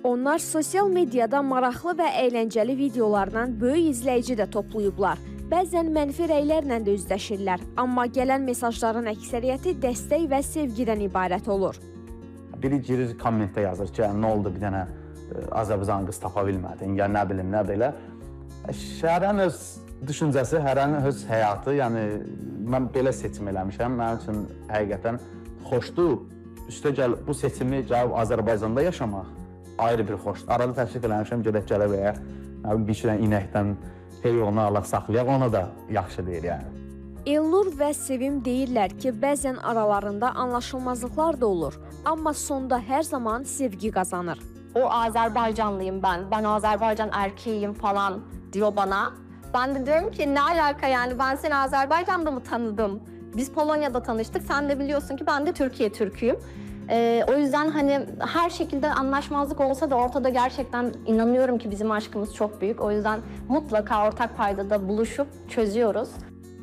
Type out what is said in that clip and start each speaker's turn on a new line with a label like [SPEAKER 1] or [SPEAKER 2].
[SPEAKER 1] Onlar sosial mediada maraqlı və əyləncəli videolarla böyük izləyici də toplayıblar. Bəzən mənfi rəylərlə də üzləşirlər, amma gələn mesajların əksəriyyəti dəstək və sevgidən ibarət olur.
[SPEAKER 2] Biri girir kommentdə yazır ki, nə oldu bir dənə Azərbaycan qız tapa bilmədin, ya nə bilim, nə belə. Hərənin öz düşüncəsi, hərənin öz həyatı, yəni mən belə seçim eləmişəm, mənim üçün həqiqətən xoşdur. Üstəgəl bu seçimi gəlib Azərbaycanda yaşamaq ayrı bir xoşdur. Arada təklif eləmişəm, gedək Gələbəyə, bir iki dənə inəkdən heyvanı alaq saxlayaq, ona da yaxşı deyir yəni.
[SPEAKER 1] Elnur və Sevim deyirlər ki, bəzən aralarında anlaşılmazlıqlar da olur, amma sonda hər zaman sevgi qazanır.
[SPEAKER 3] O Azerbaycanlıyım ben Azerbaycan erkeğiyim falan diyor bana. Ben de diyorum ki ne alaka yani, ben seni Azerbaycan'da mı tanıdım? Biz Polonya'da tanıştık, sen de biliyorsun ki ben de Türkiye Türk'üyüm. O yüzden hani her şekilde anlaşmazlık olsa da ortada gerçekten inanıyorum ki bizim aşkımız çok büyük. O yüzden mutlaka ortak paydada buluşup çözüyoruz.